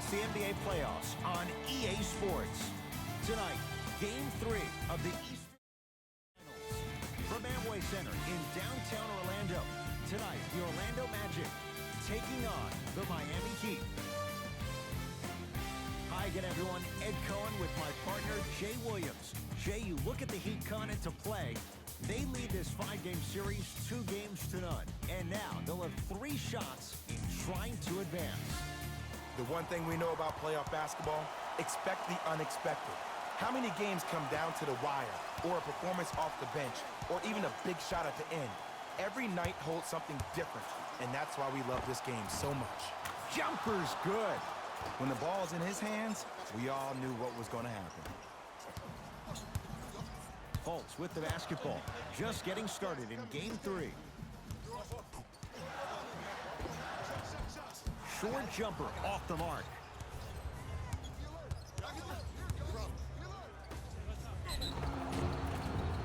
It's the NBA playoffs on EA Sports. Tonight, Game 3 of the Eastern Finals. From Amway Center in downtown Orlando. Tonight, the Orlando Magic taking on the Miami Heat. Hi again, everyone. Ed Cohen with my partner, Jay Williams. Jay, you look at the Heat coming into play. They lead this 5-game series 2 games to none. And now they'll have 3 shots in trying to advance. The one thing we know about playoff basketball, expect the unexpected. How many games come down to the wire, or a performance off the bench, or even a big shot at the end? Every night holds something different, and that's why we love this game so much. Jumper's good. When the ball's in his hands, we all knew what was going to happen. Fultz with the basketball. Just getting started in Game 3. Short jumper off the mark.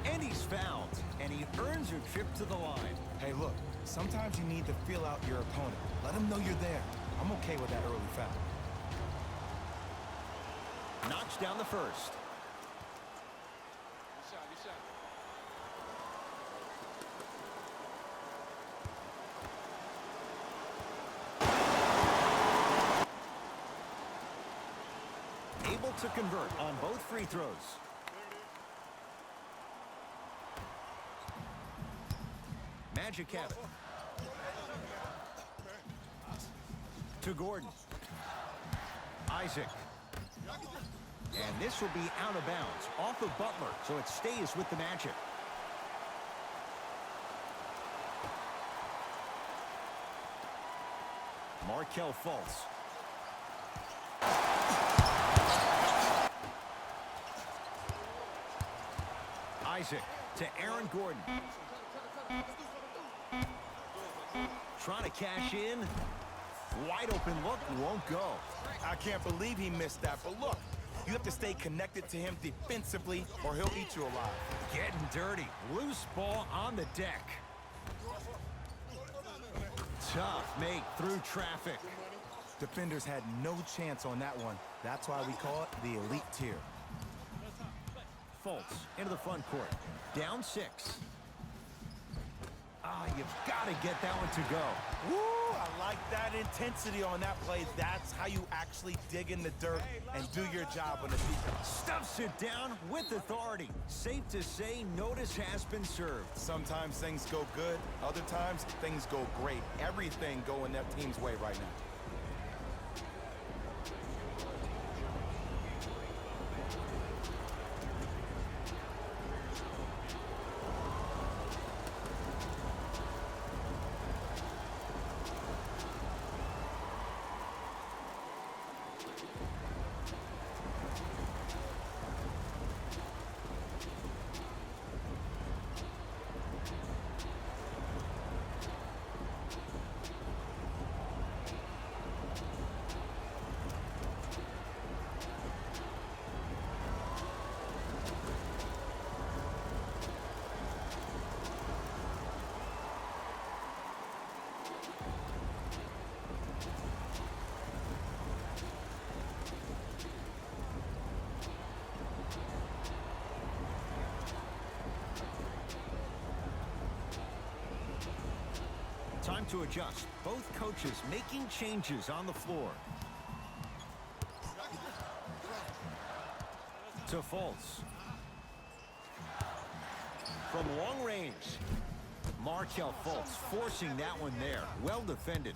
And he's fouled. And he earns a trip to the line. Hey, look, sometimes you need to feel out your opponent. Let him know you're there. I'm okay with that early foul. Knocks down the first. Able to convert on both free throws. Magic have it. To Gordon. Isaac. And this will be out of bounds, off of Butler, so it stays with the Magic. Markelle Fultz. Isaac to Aaron Gordon. Trying to cash in. Wide open look, won't go. I can't believe he missed that, but look, you have to stay connected to him defensively or he'll eat you alive. Getting dirty. Loose ball on the deck. Tough make through traffic. Defenders had no chance on that one. That's why we call it the elite tier. Fultz into the front court. Down 6. You've got to get that one to go. Woo! I like that intensity on that play. That's how you actually dig in the dirt and do your job on the defense. Stuffs it down with authority. Safe to say, notice has been served. Sometimes things go good. Other times, things go great. Everything going their team's way right now. Time to adjust. Both coaches making changes on the floor. To Fultz. From long range. Markelle Fultz forcing that one there. Well defended.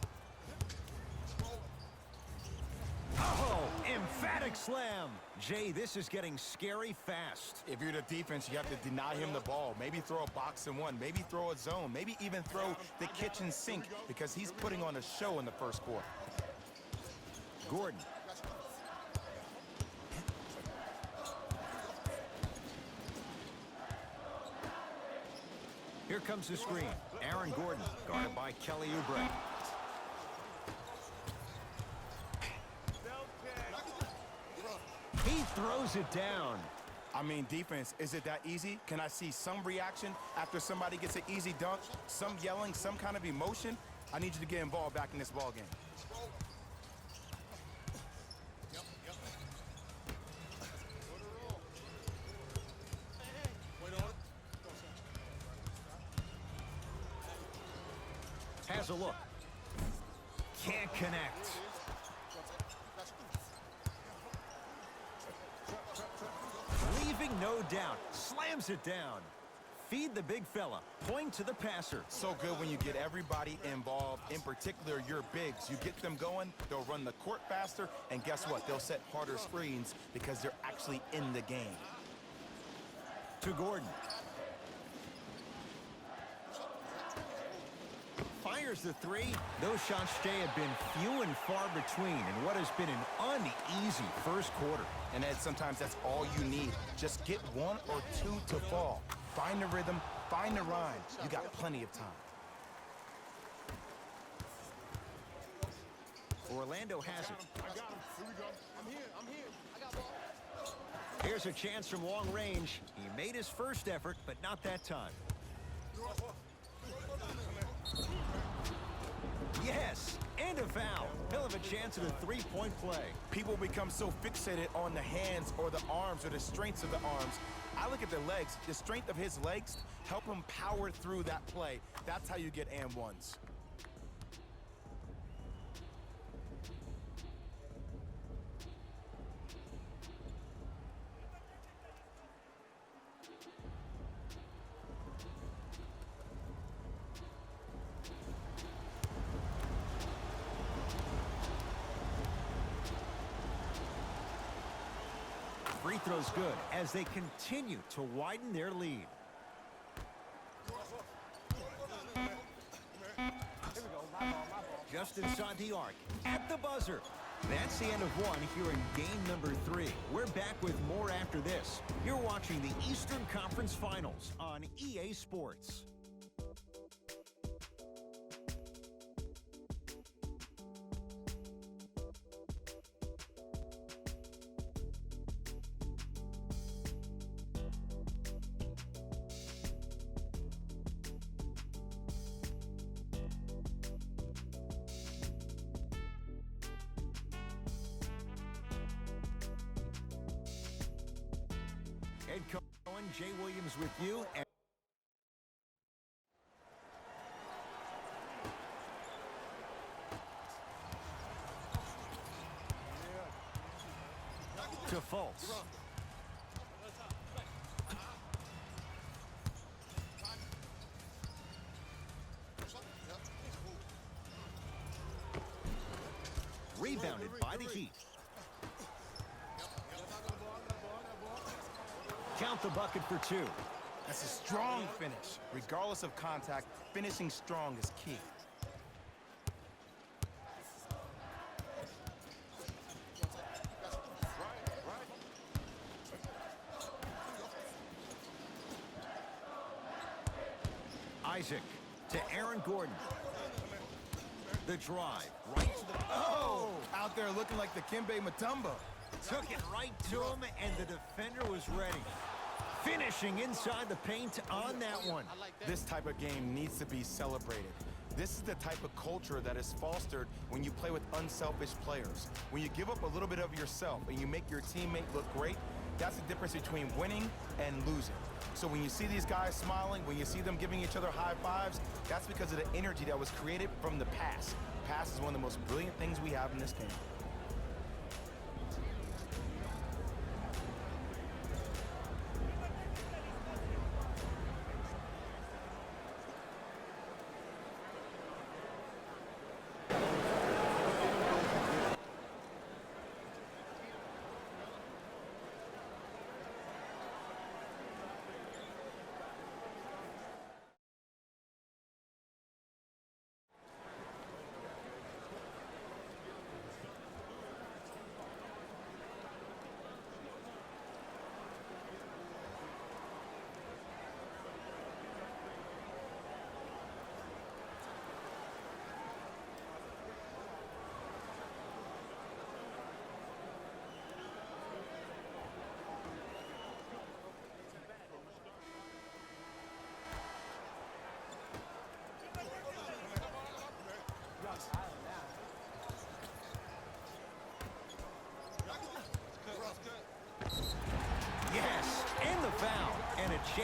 Oh, emphatic slam. Jay, this is getting scary fast. If you're the defense, you have to deny him the ball. Maybe throw a box and one. Maybe throw a zone. Maybe even throw the kitchen sink because he's putting on a show in the first quarter. Gordon. Here comes the screen. Aaron Gordon, guarded by Kelly Oubre. He throws it down. I mean, defense, is it that easy? Can I see some reaction after somebody gets an easy dunk? Some yelling, some kind of emotion? I need you to get involved back in this ball game. Has a look. Can't connect. Leaving no doubt. Slams it down. Feed the big fella. Point to the passer. So good when you get everybody involved, in particular your bigs. You get them going, they'll run the court faster, and guess what? They'll set harder screens because they're actually in the game. To Gordon. Fires the three. Those shots, Jay, have been few and far between in what has been an uneasy first quarter. And Ed, sometimes that's all you need. Just get one or two to fall. Find the rhythm, find the rhyme. You got plenty of time. Orlando has it. I got him. Here we go. I'm here. I got ball. Here's a chance from long range. He made his first effort, but not that time. Yes, and a foul. He'll have a chance at a three-point play. People become so fixated on the hands or the arms or the strengths of the arms. I look at the legs. The strength of his legs help him power through that play. That's how you get and ones. Free throw's good as they continue to widen their lead. Just inside the arc, at the buzzer. That's the end of one here in game number 3. We're back with more after this. You're watching the Eastern Conference Finals on EA Sports. Ed Cohen, Jay Williams with you. And to Fultz. Rebounded by the Heat. Count the bucket for 2. That's a strong finish. Regardless of contact, finishing strong is key. Isaac to Aaron Gordon. The drive. Right to the... Oh! Out there looking like the Kimbe Mutombo. Took it right to him, and the defender was ready. Finishing inside the paint on that one. This type of game needs to be celebrated. This is the type of culture that is fostered when you play with unselfish players. When you give up a little bit of yourself and you make your teammate look great, that's the difference between winning and losing. So when you see these guys smiling, when you see them giving each other high fives, that's because of the energy that was created from the pass. Pass is one of the most brilliant things we have in this game.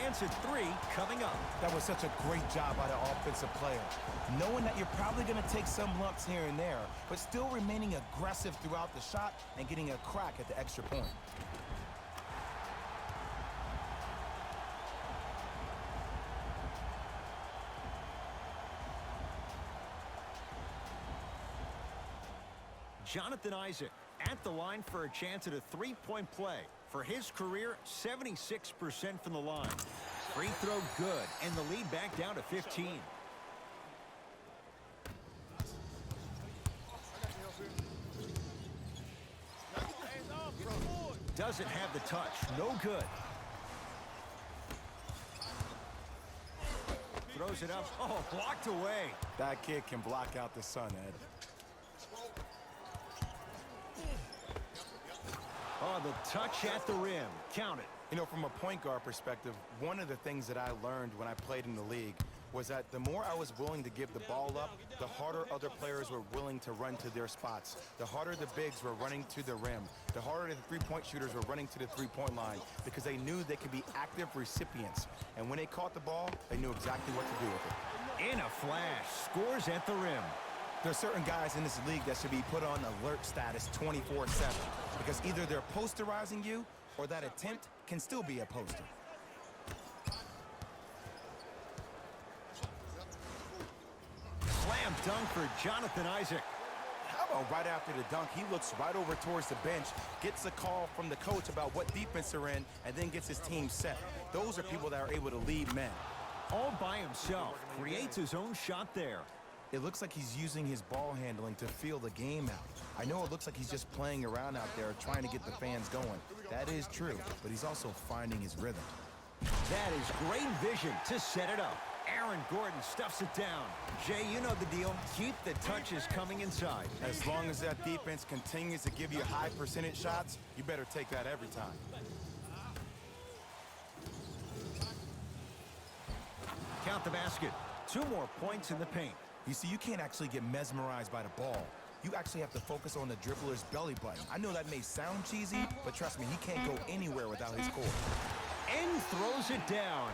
chance at 3 coming up. That was such a great job by the offensive player. Knowing that you're probably going to take some lumps here and there, but still remaining aggressive throughout the shot and getting a crack at the extra point. Jonathan Isaac at the line for a chance at a three-point play. For his career, 76% from the line. Free throw good, and the lead back down to 15. Doesn't have the touch. No good. Throws it up. Oh, blocked away. That kid can block out the sun, Ed. Oh, the touch at the rim. Count it. You know, from a point guard perspective, one of the things that I learned when I played in the league was that the more I was willing to give the ball up, the harder other players were willing to run to their spots. The harder the bigs were running to the rim. The harder the three-point shooters were running to the three-point line because they knew they could be active recipients. And when they caught the ball, they knew exactly what to do with it. In a flash, scores at the rim. There are certain guys in this league that should be put on alert status 24/7 because either they're posterizing you or that attempt can still be a poster. Slam dunk for Jonathan Isaac. How about right after the dunk, he looks right over towards the bench, gets a call from the coach about what defense they're in, and then gets his team set. Those are people that are able to lead men. All by himself, creates his own shot there. It looks like he's using his ball handling to feel the game out. I know it looks like he's just playing around out there trying to get the fans going. That is true, but he's also finding his rhythm. That is great vision to set it up. Aaron Gordon stuffs it down. Jay, you know the deal. Keep the touches coming inside. As long as that defense continues to give you high percentage shots, you better take that every time. Count the basket. 2 more points in the paint. You see, you can't actually get mesmerized by the ball. You actually have to focus on the dribbler's belly button. I know that may sound cheesy, but trust me, he can't go anywhere without his core. And throws it down.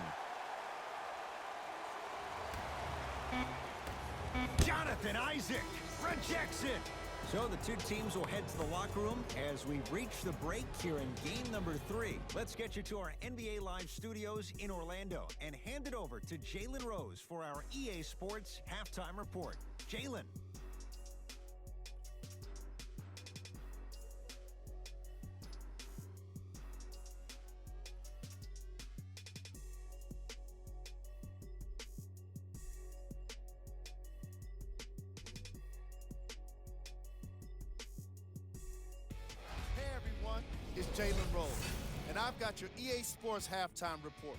Jonathan Isaac rejects it. So the two teams will head to the locker room as we reach the break here in game number 3. Let's get you to our NBA Live studios in Orlando and hand it over to Jalen Rose for our EA Sports halftime report. Jalen. It's Jalen Rose, and I've got your EA Sports halftime report.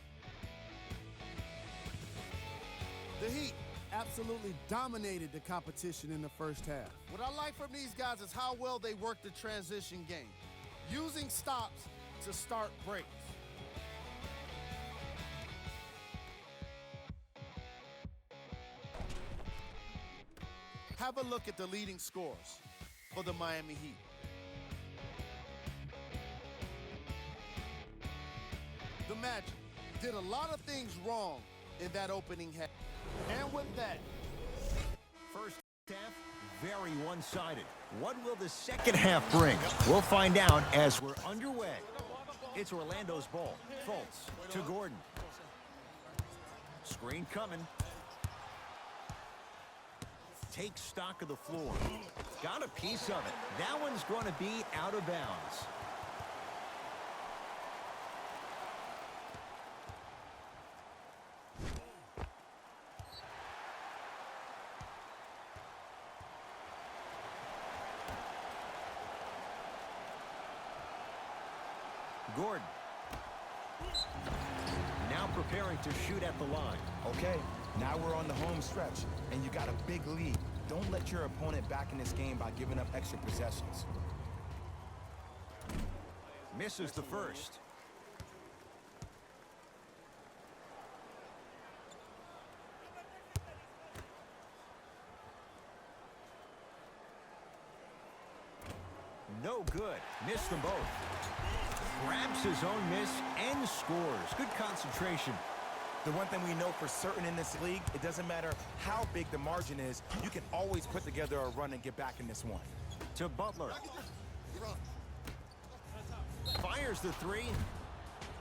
The Heat absolutely dominated the competition in the first half. What I like from these guys is how well they work the transition game, using stops to start breaks. Have a look at the leading scores for the Miami Heat. The Magic did a lot of things wrong in that opening half. And with that, first half, very one-sided. What will the second half bring? We'll find out as we're underway. It's Orlando's ball. Fultz to Gordon. Screen coming. Take stock of the floor. Got a piece of it. That one's going to be out of bounds. Gordon. Now preparing to shoot at the line. Okay, now we're on the home stretch, and you got a big lead. Don't let your opponent back in this game by giving up extra possessions. Misses the first. No good. Missed them both. Grabs his own miss and scores. Good concentration. The one thing we know for certain in this league, it doesn't matter how big the margin is, you can always put together a run and get back in this one. To Butler. Fires the three.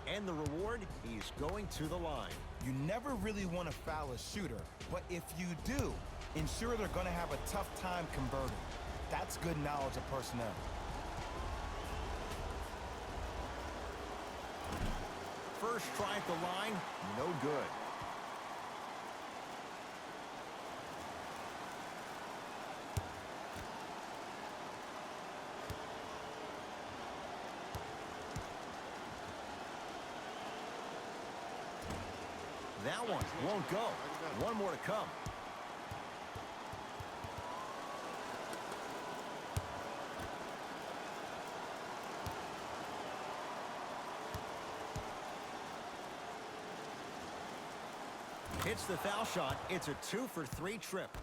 And the reward, he's going to the line. You never really want to foul a shooter, but if you do, ensure they're going to have a tough time converting. That's good knowledge of personnel. First try at the line, no good. That one won't go. One more to come. Hits the foul shot. It's a 2-for-3 trip.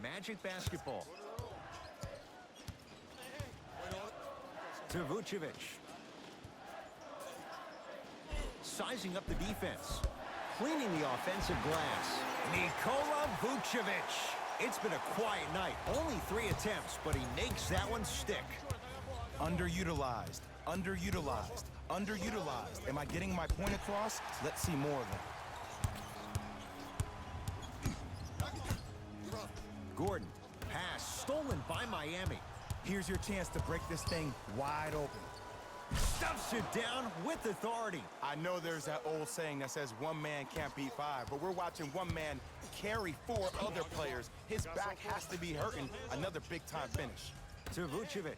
Magic basketball. To Vucevic. Sizing up the defense. Cleaning the offensive glass. Nikola Vucevic. It's been a quiet night. Only 3 attempts, but he makes that one stick. Underutilized. Underutilized. Underutilized. Am I getting my point across? Let's see more of that. Gordon. Pass stolen by Miami. Here's your chance to break this thing wide open. Stuffs it down with authority. I know there's that old saying that says one man can't beat 5, but we're watching one man carry 4 other players. His back has to be hurting. Another big-time finish. To Vucevic.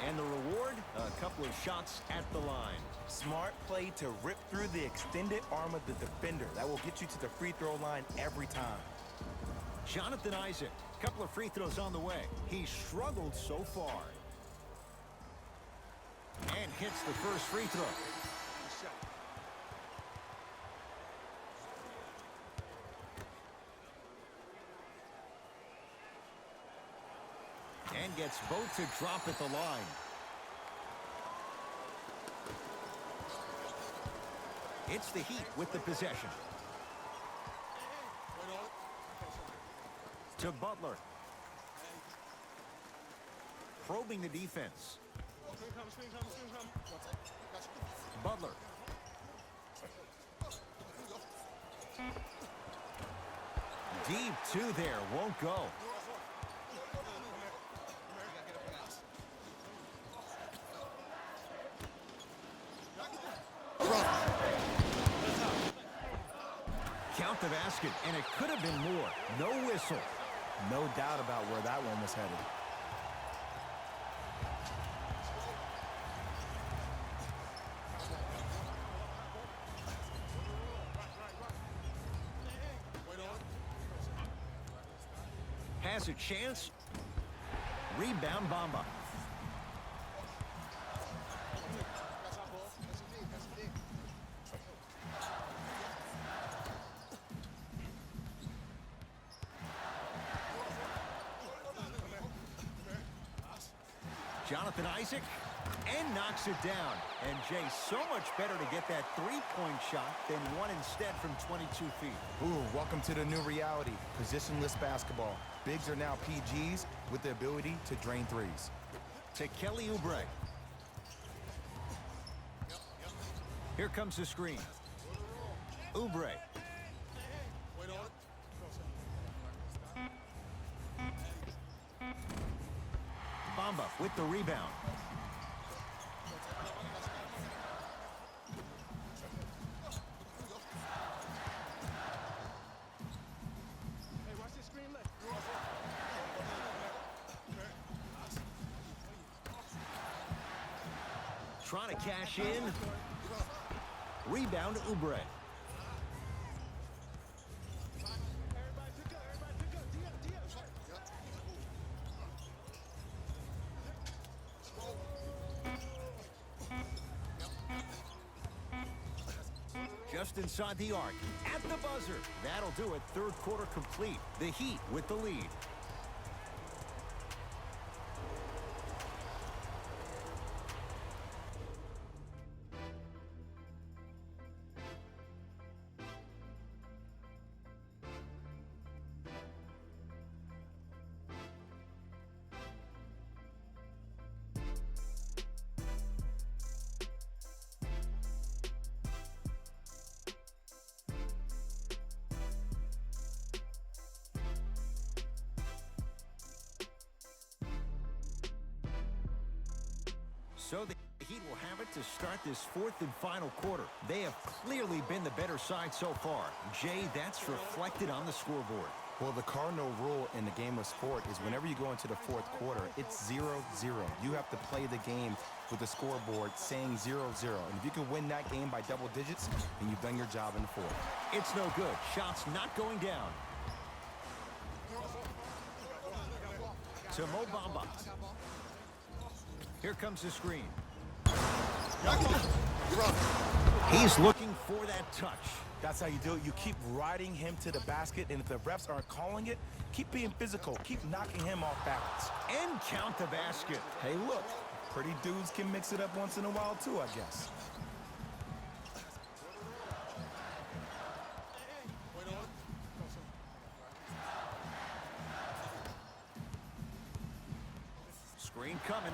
And the reward, a couple of shots at the line. Smart play to rip through the extended arm of the defender. That will get you to the free throw line every time. Jonathan Isaac, couple of free throws on the way. He struggled so far. And hits the first free throw. And gets both to drop at the line. It's the Heat with the possession. To Butler. Probing the defense. Butler. Deep 2 there, won't go. Count the basket, and it could have been more. No whistle. No doubt about where that one was headed. Has a chance. Rebound Bamba. Jonathan Isaac, and knocks it down. And Jay, so much better to get that three-point shot than one instead from 22 feet. Ooh, welcome to the new reality. Positionless basketball. Bigs are now PGs with the ability to drain threes. To Kelly Oubre. Here comes the screen. Oubre. Bamba with the rebound. Trying to cash in. Rebound Oubre. just inside the arc. At the buzzer. That'll do it. Third quarter complete. The Heat with the lead. So the Heat will have it to start this fourth and final quarter. They have clearly been the better side so far. Jay, that's reflected on the scoreboard. Well, the cardinal rule in the game of sport is whenever you go into the fourth quarter, it's 0-0. You have to play the game with the scoreboard saying 0-0. And if you can win that game by double digits, then you've done your job in the fourth. It's no good. Shots not going down. To Mo Bamba. Here comes the screen. He's looking for that touch. That's how you do it. You keep riding him to the basket, and if the refs aren't calling it, keep being physical. Keep knocking him off balance. And count the basket. Hey, look, pretty dudes can mix it up once in a while, too, I guess. Screen coming.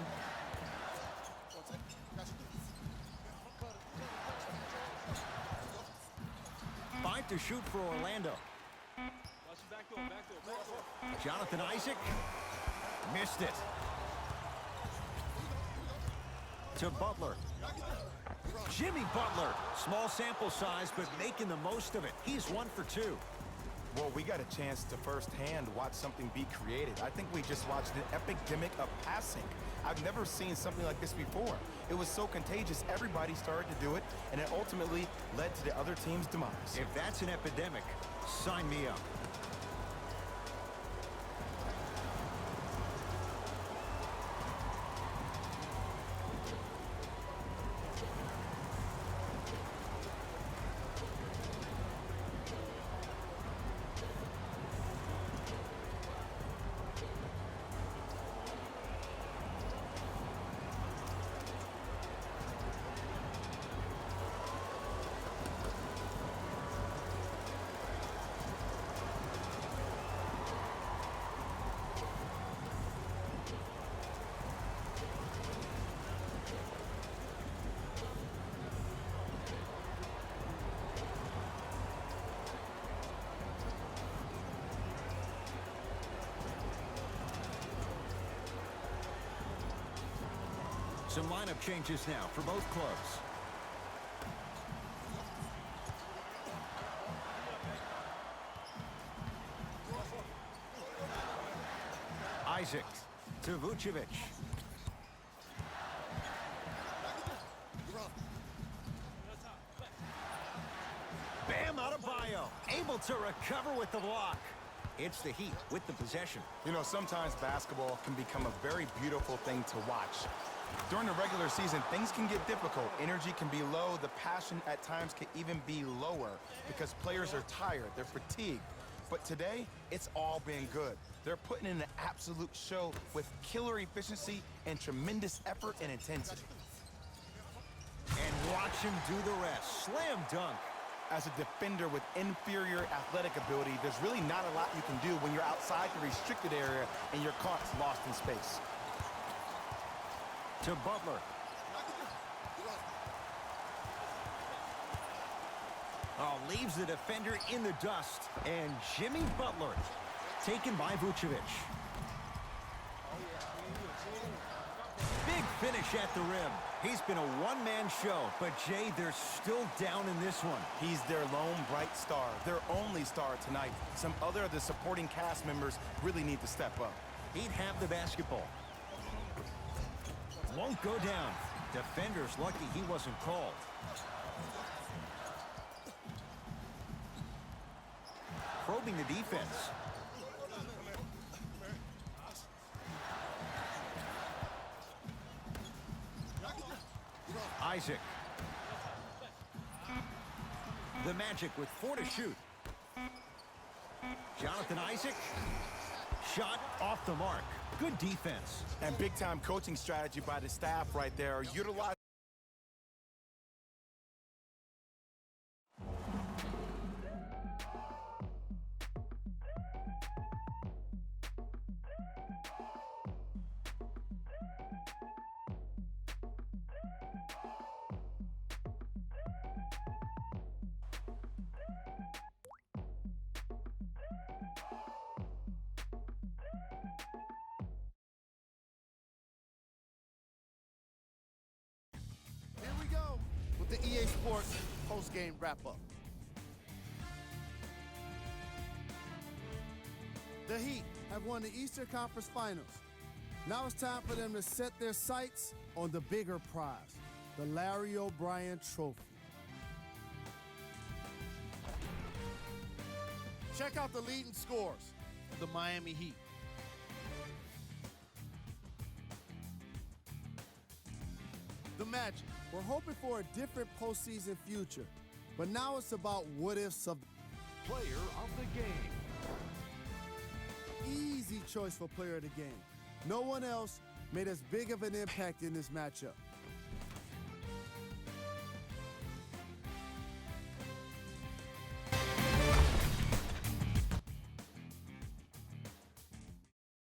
Fight to shoot for Orlando. Jonathan Isaac. Missed it. To Butler. Jimmy Butler. Small sample size, but making the most of it. He's 1 for 2. Well, we got a chance to firsthand watch something be created. I think we just watched an epidemic of passing. I've never seen something like this before. It was so contagious, everybody started to do it, and it ultimately led to the other team's demise. If that's an epidemic, sign me up. Some lineup changes now for both clubs. Isaac to Vucevic. Bam Adebayo, able to recover with the block. It's the Heat with the possession. You know, sometimes basketball can become a very beautiful thing to watch. During the regular season, things can get difficult. Energy can be low. The passion at times can even be lower because players are tired. They're fatigued. But today, it's all been good. They're putting in an absolute show with killer efficiency and tremendous effort and intensity. And watch him do the rest. Slam dunk. As a defender with inferior athletic ability, there's really not a lot you can do when you're outside the restricted area and you're caught lost in space. To Butler. Oh, leaves the defender in the dust. And Jimmy Butler taken by Vucevic. Big finish at the rim. He's been a one-man show, but Jay, they're still down in this one. He's their lone bright star, their only star tonight. Some other of the supporting cast members really need to step up. He'd have the basketball. Won't go down. Defender's lucky he wasn't called. Probing the defense. Isaac. The Magic with 4 to shoot. Jonathan Isaac. Shot off the mark. Good defense. And big-time coaching strategy by the staff right there. Utilize. Here we go with the EA Sports post-game wrap-up. The Heat have won the Eastern Conference Finals. Now it's time for them to set their sights on the bigger prize, the Larry O'Brien Trophy. Check out the leading scores of the Miami Heat. The Magic. We're hoping for a different postseason future, but now it's about what-ifs of Player of the game. easy choice for player of the game. No one else made as big of an impact in this matchup.